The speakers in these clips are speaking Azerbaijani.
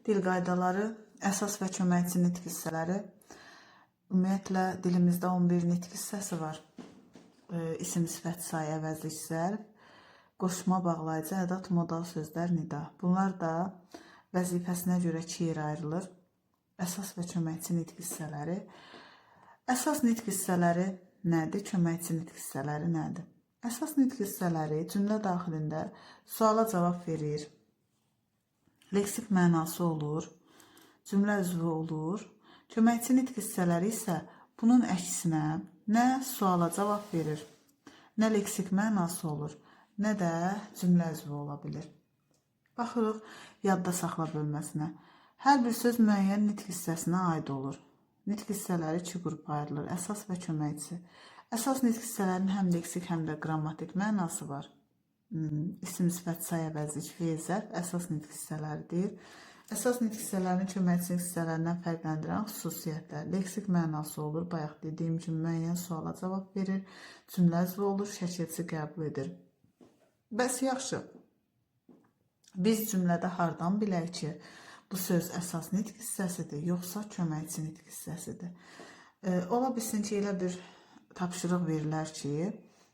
Dil qaydaları, əsas və köməkçi nitq hissələri. Ümumiyyətlə, dilimizdə 11 nitq hissəsi var. İsim, sifət, sayə, əvəzlik, zərf, qoşma, bağlayıcı, ədat, modal sözlər, nida. Bunlar da vəzifəsinə görə 2 yerə ayrılır. Əsas və köməkçi nitq hissələri. Əsas nitq hissələri nədir? Köməkçi nitq hissələri nədir? Əsas nitq hissələri cümlə daxilində suala cavab verir, leksik mənası olur, cümlə üzvü olur. Köməkçi nitq hissələri isə bunun əksinə nə suala cavab verir, nə leksik mənası olur, nə də cümlə üzvü ola bilir. Baxırıq yadda saxla bölməsinə. Hər bir söz müəyyən nitq hissəsinə aid olur. Nitq hissələri 2 qrupa ayrılır, əsas və köməkçi. Əsas nitq hissələrinin həm leksik, həm də qrammatik mənası var. İsim, sifət, sayə, əvəzlik, fe'l, zərf əsas nitq hissələridir. Əsas nitq hissələrinin köməkçi nitq hissələrindən fərqləndirən xüsusiyyətlər. Leksik mənası olur, bayaq dediyim kimi müəyyən suala cavab verir, cümlə üzvü olur, şəkilçi qəbul edir. Bəs yaxşı, biz cümlədə hardan bilək ki, bu söz əsas nitq hissəsidir, yoxsa köməkçi nitq hissəsidir? Ola bilsin ki, elə bir tapşırıq verilər ki,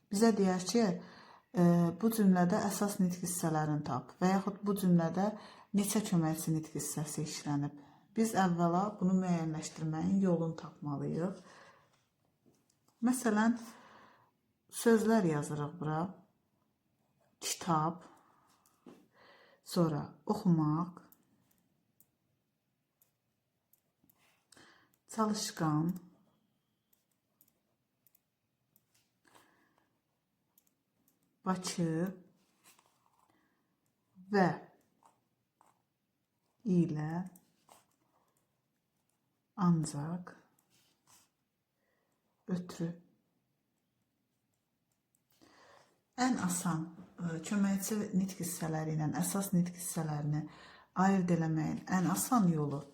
bizə deyər ki, bu cümlədə əsas nitq hissələrini tap və yaxud bu cümlədə neçə köməkçi nitq hissəsi işlənib. Biz əvvəla bunu müəyyənləşdirməyin yolunu tapmalıyıq. Məsələn, sözlər yazırıq bura. Kitab, sonra oxumaq, çalışqan, Bakı və ilə, ancaq, ötürü. Ən asan köməkçi nitq hissələri ilə əsas nitq hissələrini ayırd eləməyin ən asan yolu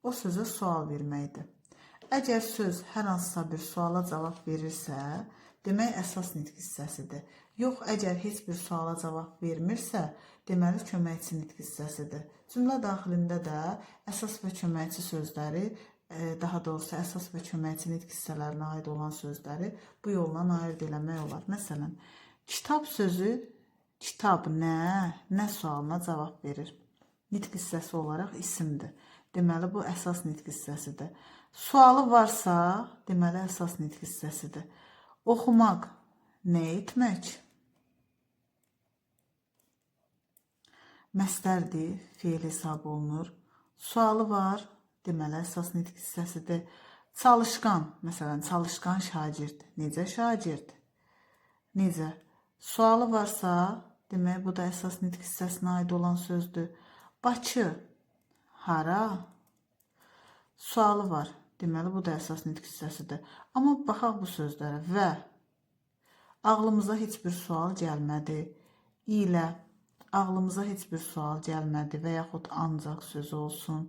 o sözə sual verməkdir. Əgər söz hər hansısa bir suala cavab verirsə, demək əsas nitq hissəsidir. Yox, əgər heç bir suala cavab vermirsə, deməli köməkçi nitq hissəsidir. Cümlə daxilində də əsas və köməkçi sözləri, daha doğrusu əsas və köməkçi nitq hissələrinə aid olan sözləri bu yolla ayırd eləmək olar. Məsələn, kitab sözü kitab nə sualına cavab verir. Nitq hissəsi olaraq isimdir. Deməli, bu əsas nitq hissəsidir. Sualı varsa, deməli əsas nitq hissəsidir. Oxumaq nə etmək? Məstərdir, fe'l hesab olunur. Sualı var, deməli əsas nitq hissəsidir. Çalışqan, məsələn, çalışqan şagird. Necə şagird? Necə? Sualı varsa, demək bu da əsas nitq hissəsinə aid olan sözdür. Bakı, hara? Sualı var, deməli bu da əsas nitq hissəsidir. Amma baxaq bu sözlərə. Və ağlımıza heç bir sual gəlmədi. İlə ağlımıza heç bir sual gəlmədi və yaxud ancaq sözü olsun,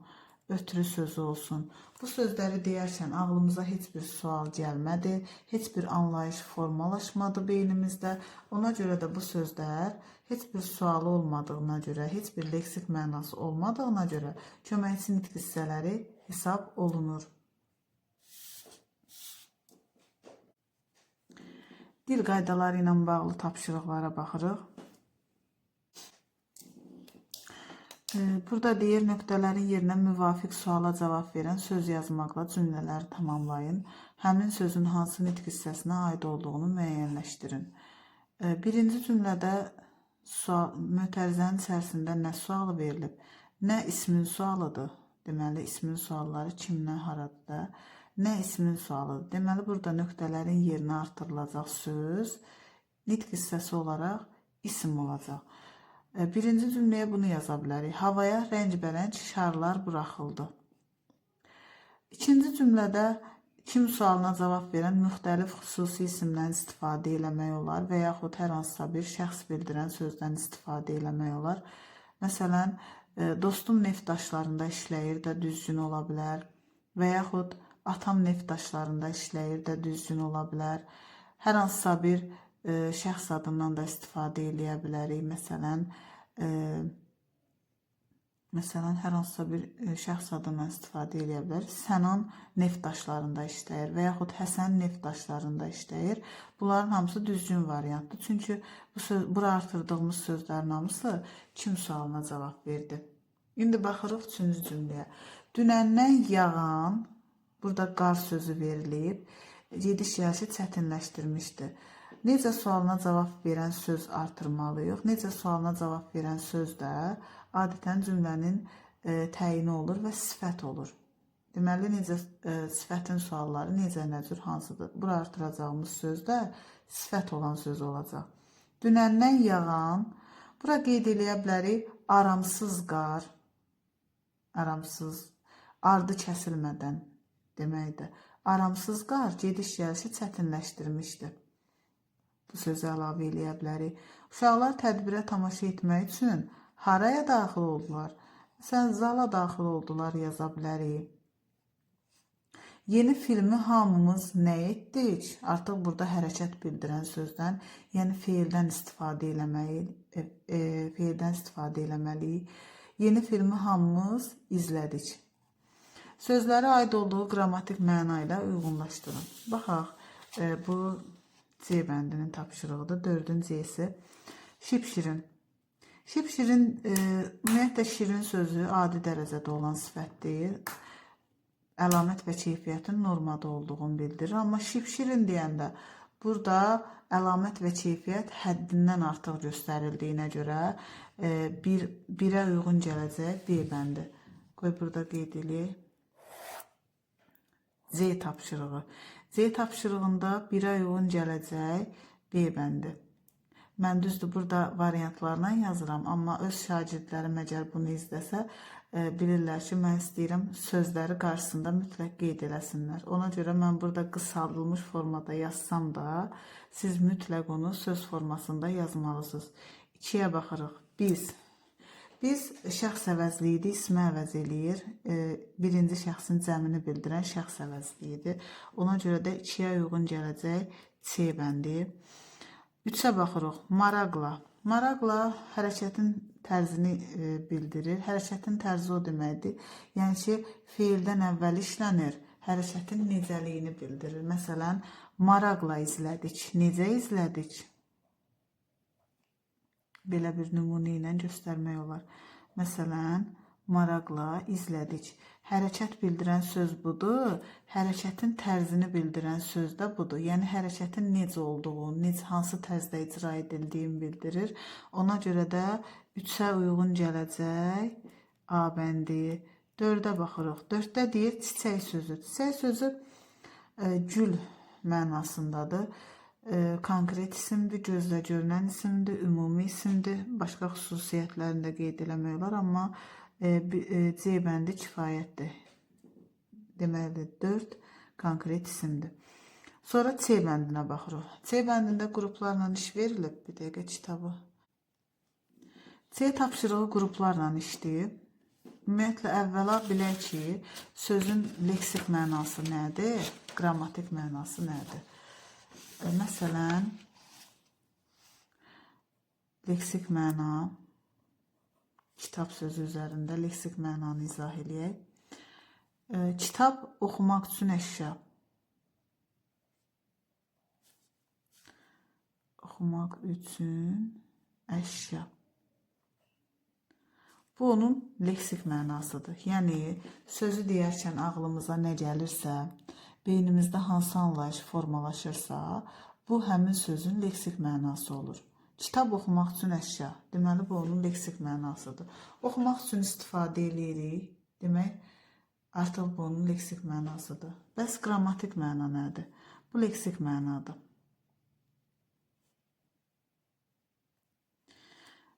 ötürü sözü olsun. Bu sözləri deyərkən ağlımıza heç bir sual gəlmədi, heç bir anlayış formalaşmadı beynimizdə. Ona görə də bu sözlər heç bir sualı olmadığına görə, heç bir leksik mənası olmadığına görə köməkçi nitq hissələri hesab olunur. Dil qaydaları ilə bağlı tapşırıqlara baxırıq. Burada deyir, nöqtələrin yerinə müvafiq suala cavab verən söz yazmaqla cümlələri tamamlayın. Həmin sözün hansı nitq hissəsinə aid olduğunu müəyyənləşdirin. Birinci cümlədə mötərizənin içərisində nə sualı verilib? Nə ismin sualıdır? Deməli, ismin sualları kimdən, haradır? Nə ismin sualıdır? Deməli, burada nöqtələrin yerinə artırılacaq söz nitq hissəsi olaraq isim olacaq. Birinci cümləyə bunu yaza bilərik. Havaya rəngbərəng şarlar buraxıldı. İkinci cümlədə kim sualına cavab verən müxtəlif xüsusi isimdən istifadə eləmək olar və yaxud hər hansısa bir şəxs bildirən sözdən istifadə eləmək olar. Məsələn, dostum neft daşlarında işləyir də düzgün ola bilər və yaxud atam neft daşlarında işləyir də düzgün ola bilər. Hər hansısa bir şəxs adından da istifadə eləyə bilərik. Məsələn, Məsələn, hər hansısa bir şəxs adından istifadə edə bilər. Sənan neft daşlarında işləyir və yaxud Həsən neft daşlarında işləyir. Bunların hamısı düzgün variantdır. Çünki bura artırdığımız sözlərin hamısı kim sualına cavab verdi. İndi baxırıq 3-cü cümləyə. Dünəndən yağan, burada qar sözü verilib, gediş yarışı çətinləşdirmişdi. Necə sualına cavab verən söz artırmalıyıq. Necə sualına cavab verən söz də adətən cümlənin təyini olur və sifət olur. Deməli, sifətin sualları necə, nə cür, hansıdır? Bura artıracağımız söz də sifət olan söz olacaq. Dünəndən yağan, bura qeyd eləyə bilərik, aramsız qar, aramsız, ardı kəsilmədən deməkdir. Aramsız qar gediş yarışı çətinləşdirmişdi. Bu sözü əlavə eləyə bilərik. Uşaqlar tədbirə tamaşa etmək üçün haraya daxil oldular? Məsələn, zala daxil oldular yaza bilərik. Yeni filmi hamımız nə etdik? Artıq burada hərəkət bildirən sözdən, yəni feildən istifadə eləməliyik. Yeni filmi hamımız izlədik. Sözləri aid olduğu qrammatik məna ilə uyğunlaşdırın. Baxaq, bu C bəndinin tapşırığıdır. 4-cü şipşirin. Şipşirin, ümumiyyətlə şirin sözü adi dərəcədə olan sifətdir. Əlamət və keyfiyyətin normada olduğunu bildirir. Amma şipşirin deyəndə burada əlamət və keyfiyyət həddindən artıq göstərildiyinə görə birə uyğun gələcək B bəndi. Qoy burada qeyd edək. C tapşırığı. C tapşırığında birə uyğun gələcək B bəndi. Mən düzdür, burada variantlarla yazıram, amma öz şagirdlərim əgər bunu izləsə, bilirlər ki, mən istəyirəm sözləri qarşısında mütləq qeyd eləsinlər. Ona görə mən burada qısaldılmış formada yazsam da, siz mütləq onu söz formasında yazmalısınız. 2-yə baxırıq. Biz şəxs əvəzliyidir, ismi əvəz eləyir. Birinci şəxsin cəmini bildirən şəxs əvəzliyidir. Ona görə də 2-yə uyğun gələcək C bəndi. 3-ə baxırıq. Maraqla. Maraqla hərəkətin tərzini bildirir. Hərəkətin tərzi o deməkdir. Yəni ki, feildən əvvəl işlənir. Hərəkətin necəliyini bildirir. Məsələn, maraqla izlədik. Necə izlədik? Belə bir nümunə ilə göstərmək olar. Məsələn, maraqla izlədik. Hərəkət bildirən söz budur. Hərəkətin tərzini bildirən söz də budur. Yəni, hərəkətin necə olduğunu, hansı tərzdə icra edildiyini bildirir. Ona görə də 3-ə uyğun gələcək A bəndi. 4-ə baxırıq. 4-də deyir çiçək sözü. Çiçək sözü gül mənasındadır. Konkret isimdir, gözlə görünən isimdir, ümumi isimdir. Başqa xüsusiyyətlərini də qeyd eləmək olar, amma C bəndi kifayətdir. Deməli, 4 konkret isimdir. Sonra C bəndinə baxırıq. C bəndində qruplarla iş verilib. Bir dəqiqə kitabı. C tapşırığı qruplarla işləyib. Ümumiyyətlə, əvvəla bilək ki, sözün leksik mənası nədir? Qrammatik mənası nədir? Məsələn, leksik məna, kitab sözü üzərində leksik mənanı izah eləyək. Kitab oxumaq üçün əşya. Oxumaq üçün əşya. Bu onun leksik mənasıdır. Yəni, sözü deyərkən ağlımıza nə gəlirsə, beynimizdə hansı anlayış formalaşırsa, bu həmin sözün leksik mənası olur. Kitab oxumaq üçün əşya. Deməli, bu onun leksik mənasıdır. Oxumaq üçün istifadə edirik. Demək, artıq bu onun leksik mənasıdır. Bəs qrammatik məna nədir? Bu leksik mənadır.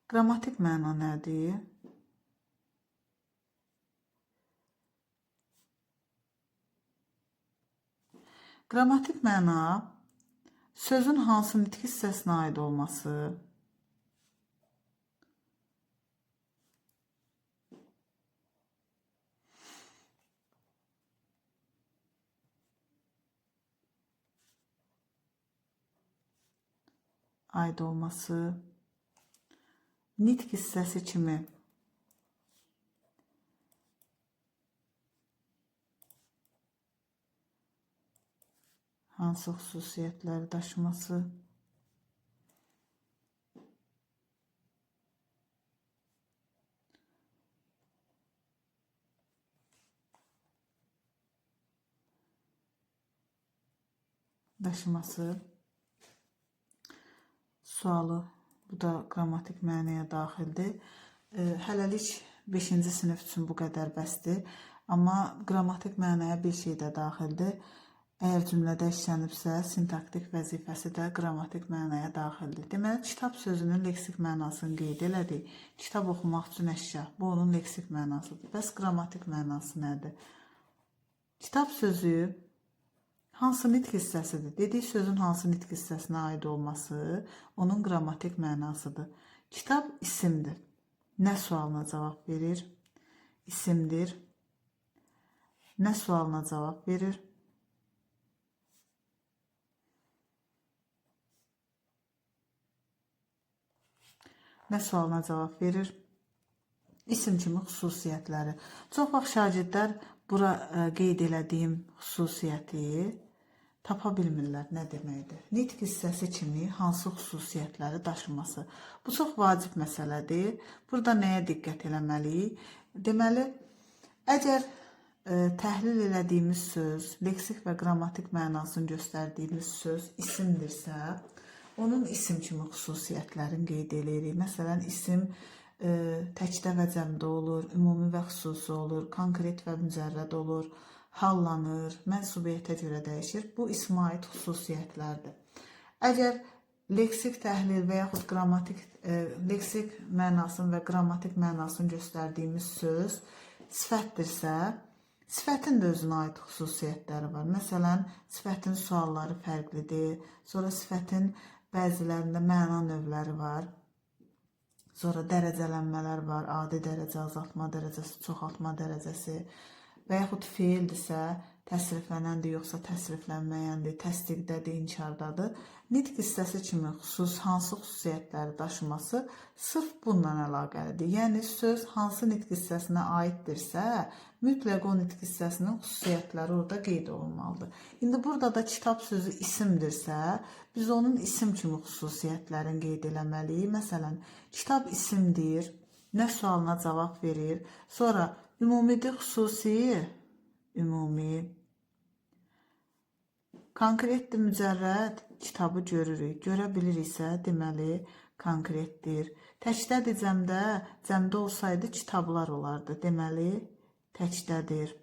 Qrammatik məna nədir? Qrammatik məna sözün hansı nitq hissəsinə aid olması, nitq hissəsi kimi hansı xüsusiyyətləri daşıması. Sualı, bu da qrammatik mənaya daxildir. Hələlik 5-ci sinif üçün bu qədər bəsdir. Amma qrammatik mənaya bir şey də daxildir. Əgər cümlədə işlənibsə, sintaktik vəzifəsi də qrammatik mənaya daxildir. Deməli, kitab sözünün leksik mənasını qeyd elədik. Kitab oxumaq üçün əşya. Bu onun leksik mənasıdır. Bəs qrammatik mənası nədir? Kitab sözü hansı nitq hissəsidir? Dediyi sözün hansı nitq hissəsinə aid olması onun qrammatik mənasıdır. Kitab isimdir. Nə sualına cavab verir? İsimdir. Nə sualına cavab verir? Nə sualına cavab verir? İsim kimi xüsusiyyətləri. Çox vaxt şagirdlər bura qeyd elədiyim xüsusiyyəti tapa bilmirlər, nə deməkdir? Nitq hissəsi kimi hansı xüsusiyyətləri daşıması. Bu çox vacib məsələdir. Burada nəyə diqqət eləməliyik? Deməli, əgər təhlil elədiyimiz söz, leksik və qrammatik mənasını göstərdiyimiz söz isimdirsə, onun isim kimi xüsusiyyətlərini qeyd edirik. Məsələn, isim təkdə və cəmdə olur, ümumi və xüsusi olur, konkret və mücərrəd olur, hallanır, mənsubiyyətə görə dəyişir. Bu ismə aid xüsusiyyətlərdir. Əgər leksik təhlil və yaxud leksik mənasını və qrammatik mənasını göstərdiyimiz söz sifətdirsə, sifətin də özünə aid xüsusiyyətləri var. Məsələn, sifətin sualları fərqlidir. Sonra sifətin bəzilərində məna növləri var. Sonra dərəcələnmələr var. Adi dərəcə, azaltma dərəcəsi, çoxaltma dərəcəsi. Və yaxud feildirsə, təsriflənəndir, yoxsa təsriflənməyəndir, təsdiqdədir, inkardadır. Nitq hissəsi kimi hansı xüsusiyyətləri daşıması sırf bununla əlaqəlidir. Yəni, söz hansı nitq hissəsinə aiddirsə, mütləq o nitq hissəsinin xüsusiyyətləri orada qeyd olunmalıdır. İndi burada da kitab sözü isimdirsə, biz onun isim kimi xüsusiyyətlərini qeyd eləməliyik. Məsələn, kitab isimdir, nə sualına cavab verir, sonra ümumidir, xüsusi, ümumi, konkretdir, mücərrəd, kitabı görürük, görə biliriksə, deməli, konkretdir. Təkdədir, cəmdə, cəmdə olsaydı kitablar olardı, deməli, təkdədir.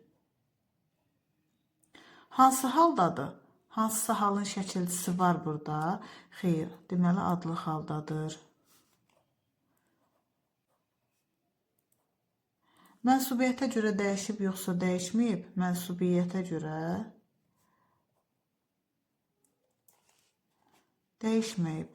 Hansı haldadır? Hansısa halın şəkilçisi var burada? Xeyr, deməli, adlı haldadır. Mənsubiyyətə görə dəyişib, yoxsa dəyişməyib? Mənsubiyyətə görə dəyişməyib.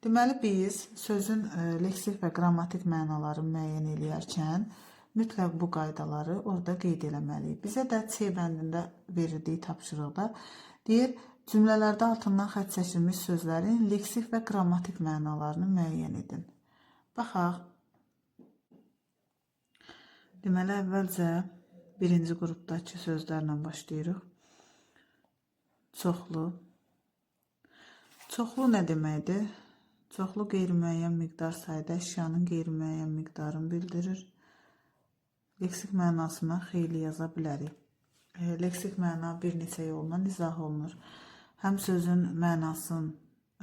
Deməli, biz sözün leksik və qrammatik mənalarını müəyyən eləyərkən mütləq bu qaydaları orada qeyd eləməliyik. Bizə də C bəndində verildiyi tapşırıqda deyir, cümlələrdə altından xətt çəkilmiş sözlərin leksik və qrammatik mənalarını müəyyən edin. Baxaq. Deməli, əvvəlcə birinci qrupdakı sözlərlə başlayırıq. Çoxlu. Çoxlu nə deməkdir? Çoxlu qeyri-müəyyən miqdar sayda əşyanın qeyri-müəyyən miqdarını bildirir. Leksik mənasına xeyli yaza bilərik. Leksik məna bir neçə yolla izah olunur. Həm sözün mənasının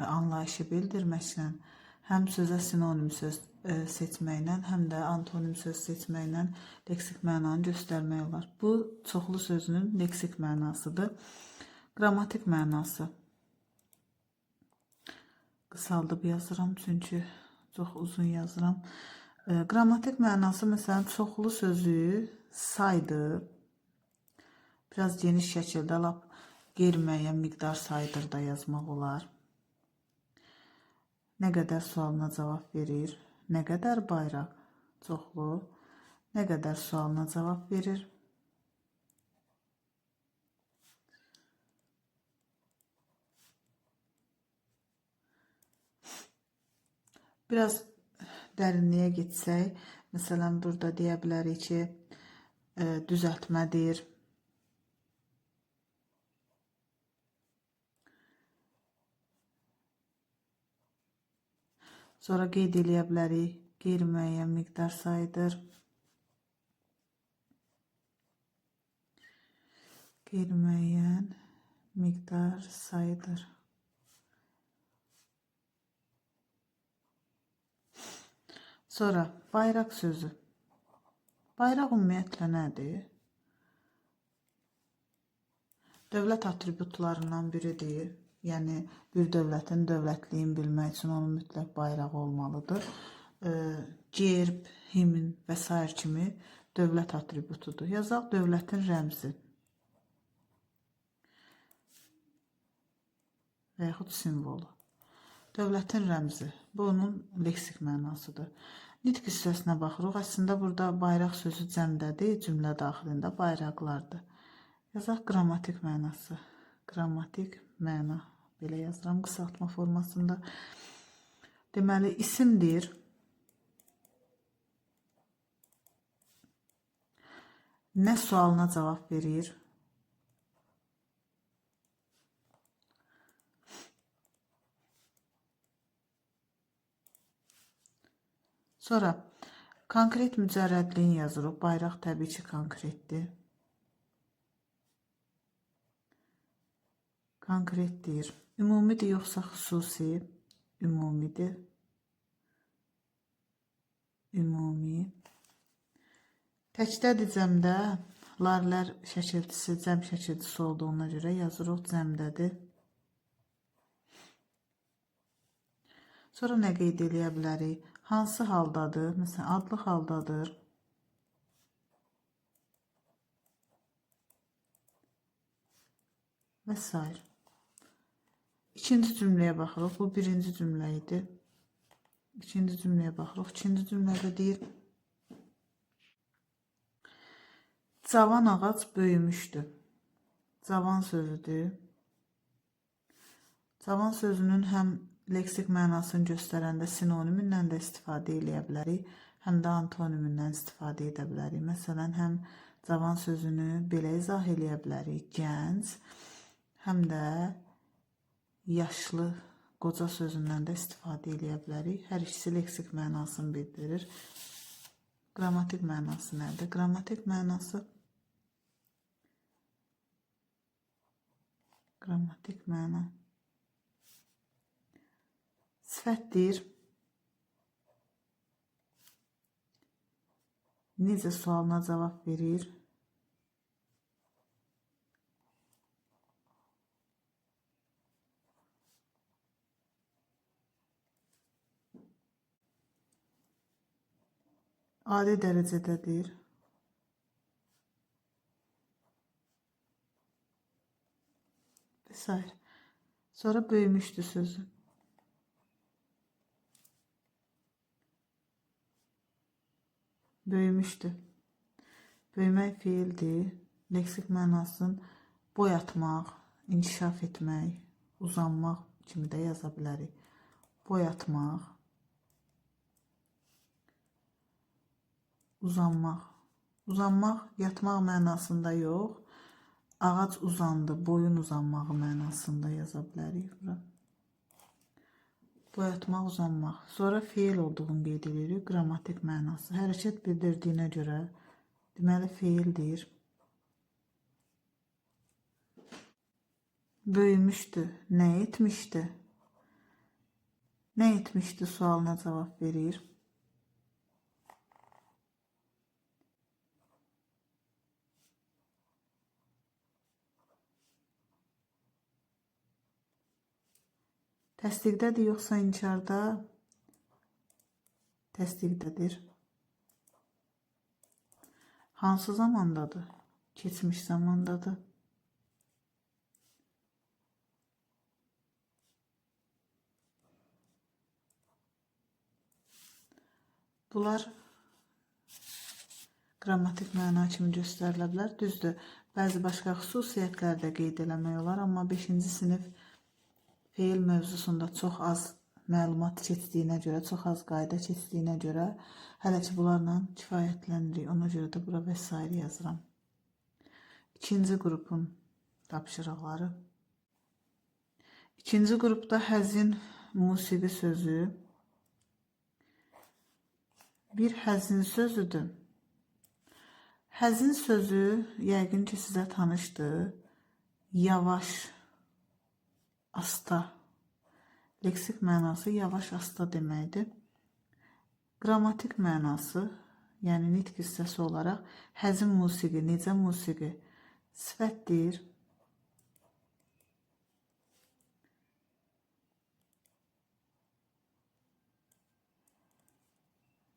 anlayışı bildirməklə, həm sözə sinonim söz seçməklə, həm də antonim söz seçməklə leksik mənanı göstərmək olar. Bu, çoxlu sözünün leksik mənasıdır. Qrammatik mənası. Qısaldıb yazıram, çünki çox uzun yazıram. Qrammatik mənası, məsələn, çoxlu sözü saydı. Biraz geniş şəkildə lap qeyri-müəyyən miqdar saydır da yazmaq olar. Nə qədər sualına cavab verir? Nə qədər bayraq? Çoxlu. Nə qədər sualına cavab verir? Biraz dərinliyə getsək, məsələn, burada deyə bilərik ki, düzəltmədir. Sonra qeyd eləyə bilərik, qeyri-müəyyən miqdar sayıdır. Qeyri-müəyyən miqdar sayıdır. Sonra bayraq sözü. Bayraq ümumiyyətlə nədir? Dövlət atributlarından biridir. Yəni, bir dövlətin dövlətliyini bilmək üçün onun mütləq bayrağı olmalıdır. Gerb, himn və s. kimi dövlət atributudur. Yazaq dövlətin rəmzi və yaxud simvolu. Dövlətin rəmzi. Bu onun leksik mənasıdır. Nitq hissəsinə baxırıq. Əslində burada bayraq sözü cəmdədir, cümlə daxilində bayraqlardır. Yazaq qrammatik mənası. Qrammatik məna. Belə yazıram qısaltma formasında. Deməli, isimdir. Nə sualına cavab verir? Sonra konkret mücərrədliyin yazırıq. Bayraq təbii ki, konkretdir. Konkretdir. Ümumidir yoxsa xüsusi? Ümumidir. Ümumi. Təkdədir cəmdə. Larlər şəkiltisi cəm şəkiltisi olduğuna görə yazırıq cəmdədir. Sonra nə qeyd eləyə bilərik? Hansı haldadır? Məsələn, adlı haldadır. Və s. İkinci cümləyə baxırıq. Bu birinci cümlə idi. İkinci cümləyə baxırıq. İkinci cümlədə deyir, cavan ağac böyümüşdü. Cavan sözüdür. Cavan sözünün həm leksik mənasını göstərəndə sinonimindən də istifadə edə bilərik, həm də antonimindən istifadə edə bilərik. Məsələn, həm cavan sözünü belə izah edə bilərik, gənc, həm də yaşlı, qoca sözündən də istifadə edə bilərik. Hər ikisi leksik mənasını bildirir. Qrammatik mənası nədir? Qrammatik mənası qrammatik məna sifətdir. Necə sualına cavab verir? Adi dərəcədədir. Və s. Sonra böyümüşdü sözü. Böyümüşdü. Böyümək fiildir. Leksik mənasını boyatmaq, inkişaf etmək, uzanmaq kimi də yaza bilərik. Boyatmaq, uzanmaq. Uzanmaq yatmaq mənasında yox, ağac uzandı, boyun uzanmağı mənasında yaza bilərik. Boyatmaq, uzanmaq. Sonra feil olduğunu qeyd edirik. Qrammatik mənası. Hərəkət bildirdiyinə görə deməli feildir. Böyümüşdü. Nə etmişdi? Nə etmişdi sualına cavab verir. Təsdiqdədir yoxsa inkarda? Təsdiqdədir. Hansı zamandadır? Keçmiş zamandadır. Bunlar qrammatik məna kimi göstərilə bilər. Düzdür, bəzi başqa xüsusiyyətlər də qeyd eləmək olar, amma 5-ci sinif feil mövzusunda çox az məlumat keçdiyinə görə, çox az qayda keçdiyinə görə hələ ki bunlarla kifayətlənirik. Ona görə də bura vəsait yazıram. İkinci qrupun tapşırıqları. İkinci qrupda həzin musiqi sözü. Bir həzin sözüdür. Həzin sözü yəqin ki sizə tanışdır. Yavaş, asta. Leksik mənası yavaş, asta deməkdir. Qrammatik mənası, yəni nitq hissəsi olaraq həzin musiqi, necə musiqi sifətdir.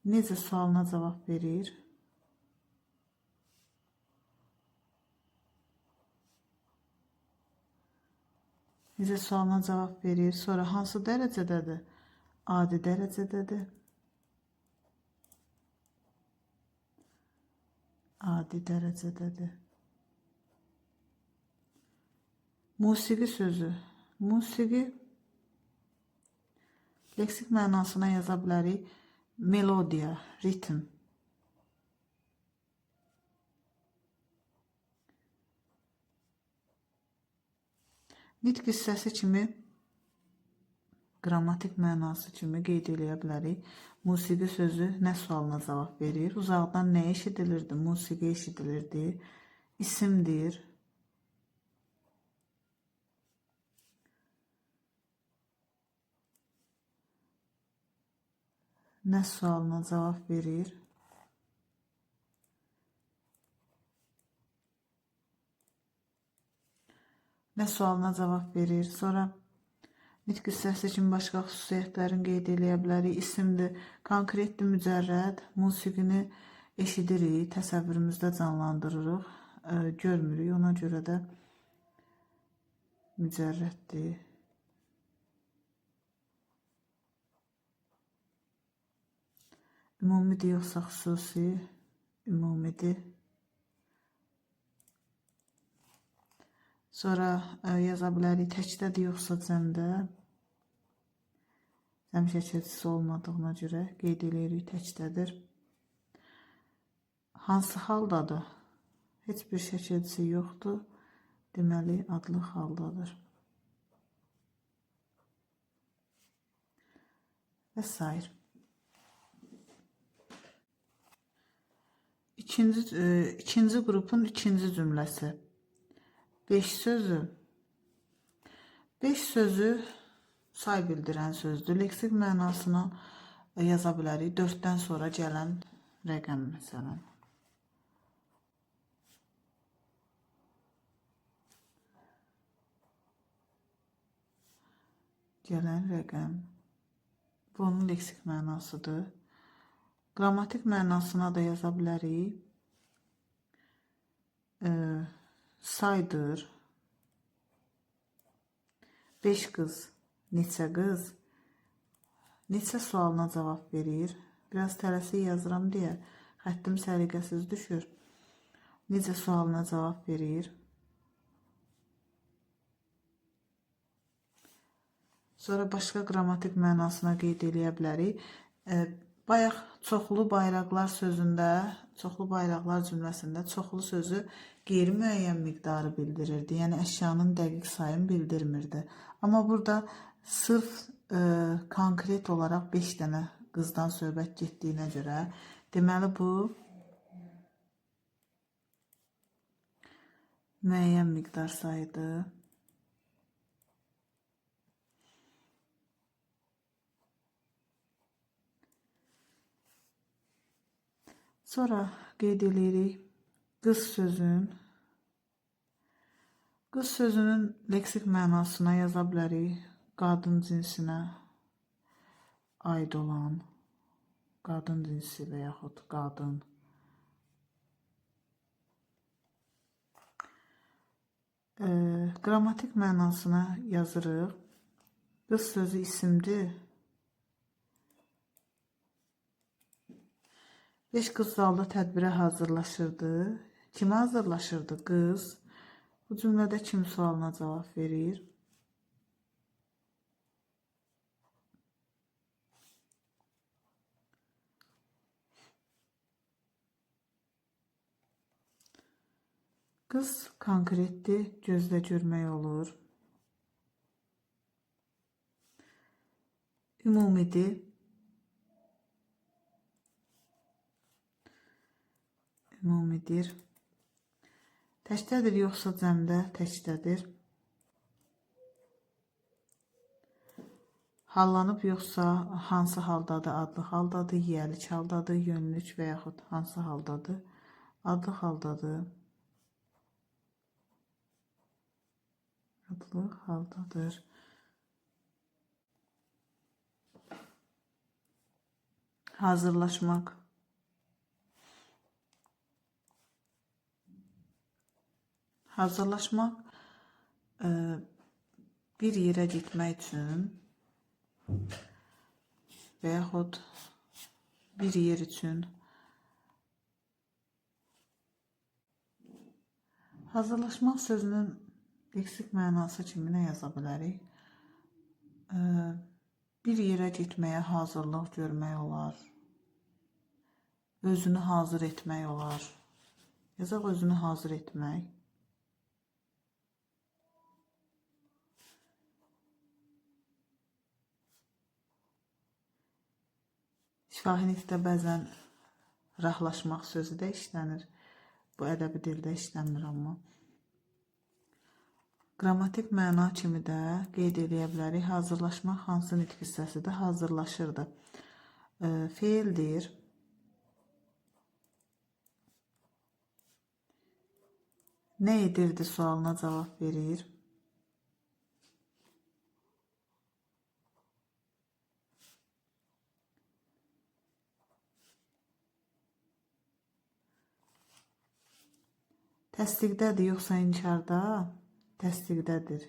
Necə sualına cavab verir. Necə sualına cavab verir. Sonra hansı dərəcədədir? Adi dərəcədədir. Adi dərəcədədir. Musiqi sözü. Musiqi leksik mənasına yaza bilərik. Melodiya, ritm. Nitq hissəsi kimi, qrammatik mənası kimi qeyd eləyə bilərik. Musiqi sözü nə sualına cavab verir? Uzaqdan nə eşidilirdi? Musiqi eşidilirdi. İsimdir. Nə sualına cavab verir? Nə sualına cavab verir? Sonra nitq hissəsi kimi başqa xüsusiyyətlərini qeyd eləyə bilərik. İsimdir, konkretdir, mücərrəd. Musiqini eşidirik, təsəvvürümüzdə canlandırırıq, görmürük. Ona görə də mücərrəddir. Ümumidir yoxsa xüsusi? Ümumidir. Sonra yaza bilərik təkdədir yoxsa cəmdə. Cəm şəkilçisi olmadığına görə qeyd eləyirik təkdədir. Hansı haldadır? Heç bir şəkilçisi yoxdur. Deməli adlı haldadır. Və s. İkinci qrupun ikinci cümləsi. 5 sözü. 5 sözü say bildirən sözdür. Leksik mənasını yaza bilərik. 4-dən sonra gələn rəqəm məsələn. Gələn rəqəm. Bu onun leksik mənasıdır. Qrammatik mənasına da yaza bilərik. Saydır. 5 qız. Neçə qız? Neçə sualına cavab verir? Biraz tələsik yazıram deyə xəttim səliqəsiz düşür. Necə sualına cavab verir? Sonra başqa qrammatik mənasına qeyd eləyə bilərik. Bayaq çoxlu bayraqlar sözündə, çoxlu bayraqlar cümləsində çoxlu sözü qeyri-müəyyən miqdarı bildirirdi. Yəni əşyanın dəqiq sayını bildirmirdi. Amma burada sırf konkret olaraq 5 dənə qızdan söhbət getdiyinə görə deməli bu müəyyən miqdar sayıdır. Sonra qeyd eləyirik qız sözünün leksik mənasına yaza bilərik. Qadın cinsinə aid olan, qadın cinsi və yaxud qadın. Qrammatik mənasına yazırıq. Qız sözü isimdir. 5 qız zalda tədbirə hazırlaşırdı. Kimə hazırlaşırdı? Qız. Bu cümlədə kim sualına cavab verir? Qız konkretdir, gözlə görmək olur. Ümumidir. Ümumidir. Təkdədir yoxsa cəmdə? Təkdədir. Hallanıb yoxsa hansı haldadır? Adlı haldadır, yiyəlik haldadır, yönlük və yaxud hansı haldadır? Adlı haldadır. Adlı haldadır. Hazırlaşmaq. Hazırlaşmaq bir yerə getmək üçün və yaxud bir yer üçün hazırlaşmaq sözünün leksik mənası kimi nə yaza bilərik? Bir yerə getməyə hazırlıq görmək olar. Özünü hazır etmək olar. Yazaq özünü hazır etmək. Şahinlikdə bəzən rahlaşmaq sözü də işlənir. Bu ədəbi dildə işlənmir amma. Qrammatik məna kimi də qeyd edə bilərik. Hazırlaşmaq hansı nitq hissəsidir? Hazırlaşırdı. Feildir. Nə edirdi sualına cavab verir. Təsdiqdədir yoxsa inkarda? Təsdiqdədir.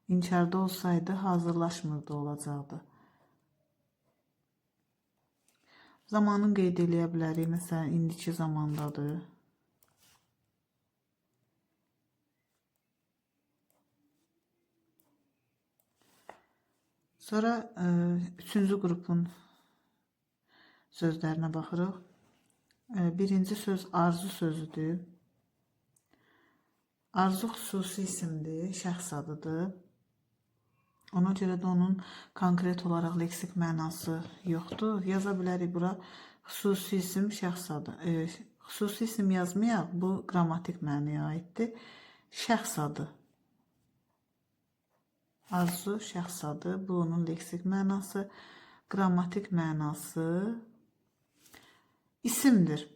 İnkarda olsaydı hazırlaşmırdı olacaqdı. Zamanın qeyd edə bilərik. Məsələn, indiki zamandadır. Sonra üçüncü qrupun sözlərinə baxırıq. Birinci söz arzu sözüdür. Arzu xüsusi isimdir, şəxs adıdır. Ona görə də onun konkret olaraq leksik mənası yoxdur. Yaza bilərik bura xüsusi isim, şəxs adı. Xüsusi isim yazmayaq, bu qrammatik mənaya aiddir. Şəxs adı. Arzu, şəxs adı, bu onun leksik mənası. Qrammatik mənası isimdir.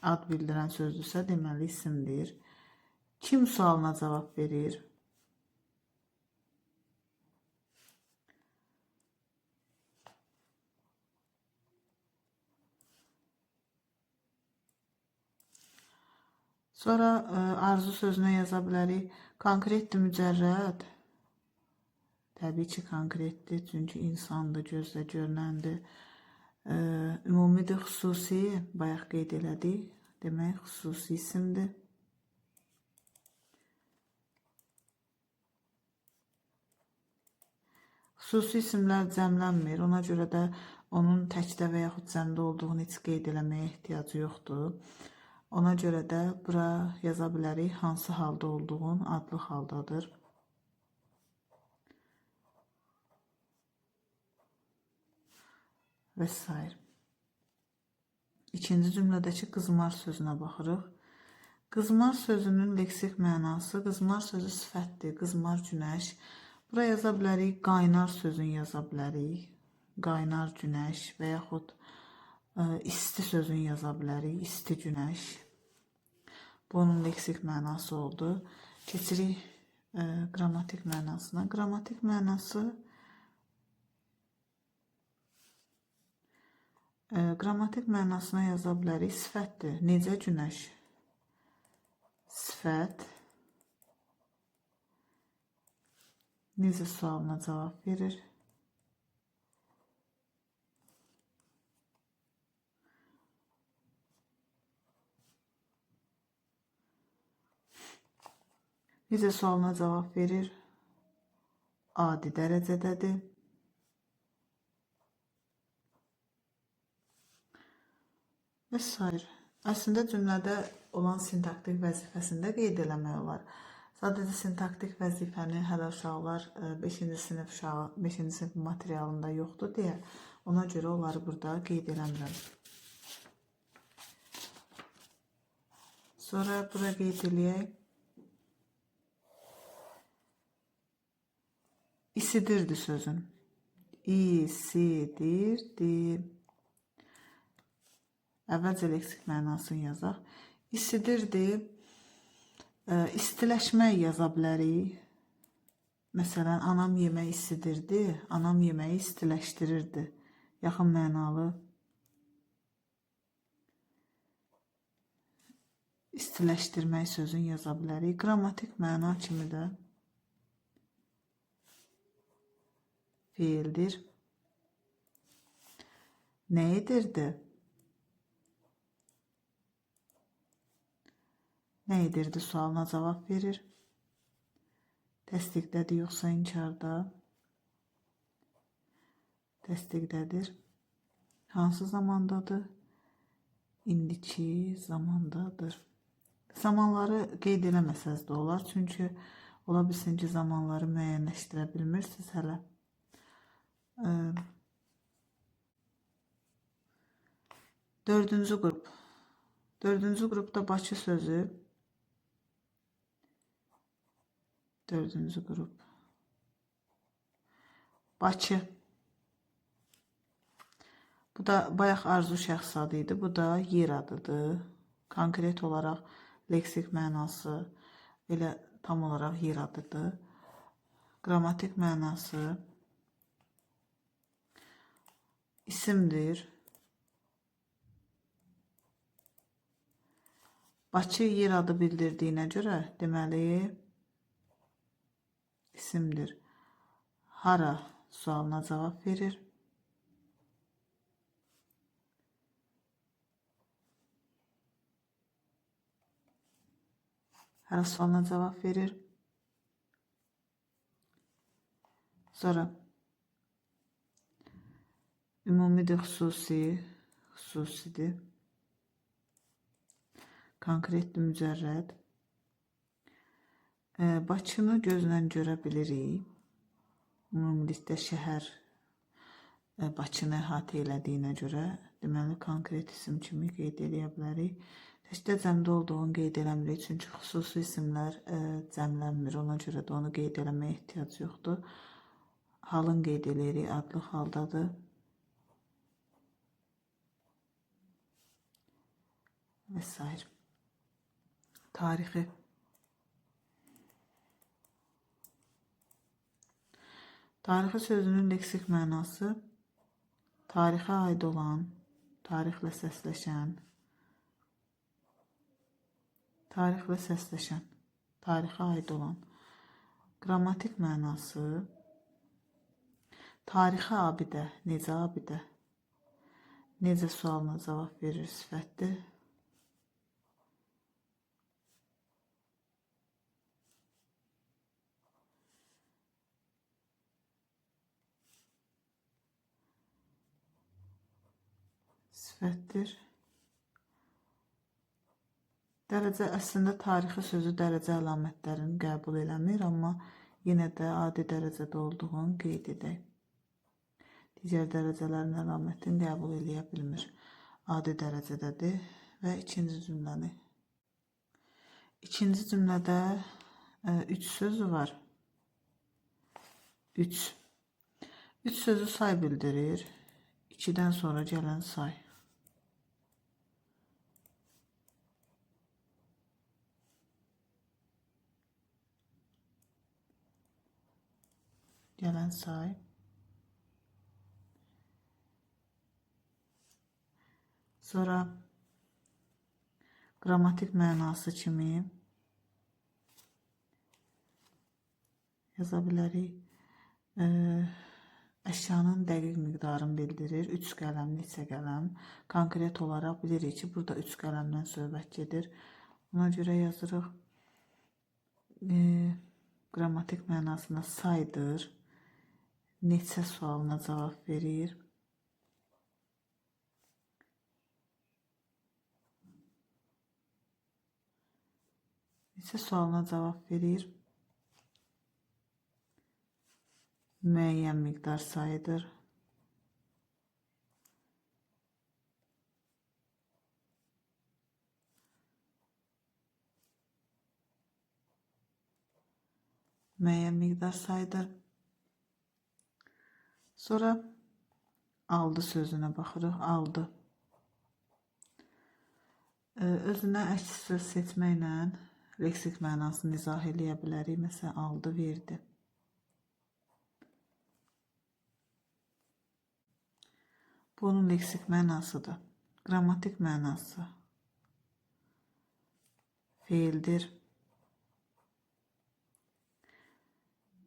Ad bildirən sözdürsə, deməli isimdir. Kim sualına cavab verir? Sonra arzu sözünə yaza bilərik. Konkretdir, mücərrəd. Təbii ki, konkretdir, çünki insandır, gözlə görünəndir. Ümumidir, xüsusi, bayaq qeyd elədik. Demək, xüsusi isimdir. Xüsusi isimlər cəmlənmir. Ona görə də onun təkdə və yaxud cəmdə olduğunu heç qeyd eləməyə ehtiyacı yoxdur. Ona görə də bura yaza bilərik hansı halda olduğun adlı haldadır. Və s. İkinci cümlədəki qızmar sözünə baxırıq. Qızmar sözünün leksik mənası, qızmar sözü sifətdir, qızmar günəş. Bura yaza bilərik, qaynar sözünü yaza bilərik. Qaynar günəş və yaxud isti sözünü yaza bilərik, isti günəş. Bu onun leksik mənası oldu. Keçirik qrammatik mənasına. Qrammatik mənası qrammatik mənasına yaza bilərik. Sifətdir. Necə günəş? Sifət. Necə sualına cavab verir? Necə sualına cavab verir? Adi dərəcədədir. Və s. Əslində cümlədə olan sintaktik vəzifəsində qeyd eləmək olar. Sadəcə sintaktik vəzifəni hələ uşaqlar 5-ci sinif uşağı 5-ci sinif materialında yoxdur deyə ona görə onları burada qeyd eləmirəm. Sonra bura qeyd eləyək. İsidirdi sözün. İsidirdi. Əvvəlcə leksik mənasını yazaq. İsidirdi. İstiləşmək yaza bilərik. Məsələn, anam yemək isidirdi. Anam yeməyi istiləşdirirdi. Yaxın mənalı. İstiləşdirmək sözün yaza bilərik. Qrammatik məna kimi də fiildir. Nə edirdi? Nə edirdi sualına cavab verir. Təsdiqdədir yoxsa inkarda? Təsdiqdədir. Hansı zamandadır? İndiki zamandadır. Zamanları qeyd eləməsəz də olar. Çünki ola bilsin ki, zamanları müəyyənləşdirə bilmirsiniz hələ. Dördüncü qrup. Dördüncü qrupda Bakı sözü. Dördüncü qrup. Bakı. Bu da bayaq arzu şəxs adı idi. Bu da yer adıdır. Konkret olaraq leksik mənası elə tam olaraq yer adıdır. Qrammatik mənası isimdir. Bakı yer adı bildirdiyinə görə deməli isimdir. Hara sualına cavab verir. Hara sualına cavab verir. Sonra ümumidir, xüsusidir. Konkretdir, mücərrəd. Bakını gözlə görə bilirik. Ümumilikdə şəhər Bakını əhatə elədiyinə görə deməli konkret isim kimi qeyd edə bilərik. Təkcə cəmdə olduğunu qeyd eləmirik, çünki xüsusi isimlər cəmlənmir. Ona görə də onu qeyd eləməyə ehtiyac yoxdur. Halın qeyd eləyirik, adlı haldadır. Və s. Tarixi. Tarixi sözünün leksik mənası tarixə aid olan, tarixlə səsləşən, tarixə aid olan. Qrammatik mənası tarixi abidə, necə abidə, necə sualına cavab verir sifətdir. Sifətdir. Dərəcə əslində tarixi sözü dərəcə əlamətlərini qəbul eləmir, amma yenə də adi dərəcədə olduğunu qeyd edək. Digər dərəcələrin əlamətini qəbul eləyə bilmir. Adi dərəcədədir və ikinci cümləni. İkinci cümlədə 3 sözü var. 3 sözü say bildirir. 2-dən sonra gələn say. Gələn say. Sonra qrammatik mənası kimi yaza bilərik. Əşyanın dəqiq miqdarını bildirir. 3 qələm, neçə qələm. Konkret olaraq bilirik ki, burada 3 qələmdən söhbət gedir. Ona görə yazırıq. Qrammatik mənasında saydır. Neçə sualına cavab verir. Neçə sualına cavab verir? Müəyyən miqdar sayıdır. Müəyyən miqdar sayıdır. Sonra aldı sözünə baxırıq. Aldı. Özünə əks söz seçməklə leksik mənasını izah eləyə bilərik. Məsələn, aldı, verdi. Bunun leksik mənasıdır. Qrammatik mənası feildir.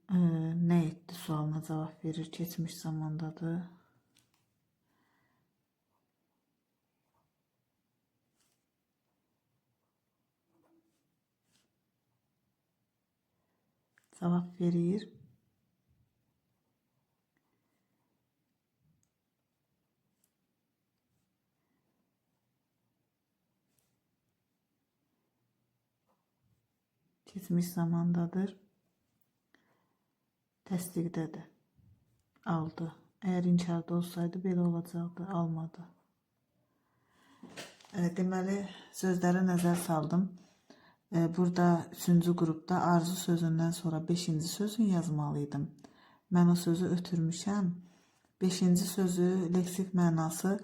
Nə etdi sualına cavab verir. Keçmiş zamandadır. Cavab verir. Keçmiş zamandadır. Təsdiqdədir. Aldı. Əgər inkarda olsaydı belə olacaqdı. Almadı. Deməli, sözlərə nəzər saldım. Burada 3-cü qrupda arzu sözündən sonra 5-ci sözün yazmalıydım. Mən o sözü ötürmüşəm. 5-ci sözü leksik mənası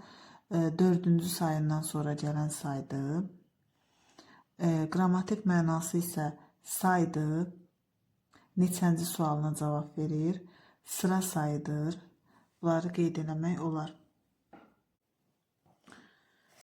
4-cü sayından sonra gələn saydır. Qrammatik mənası isə saydır. Neçənci sualına cavab verir. Sıra sayıdır. Bunları qeyd eləmək olar.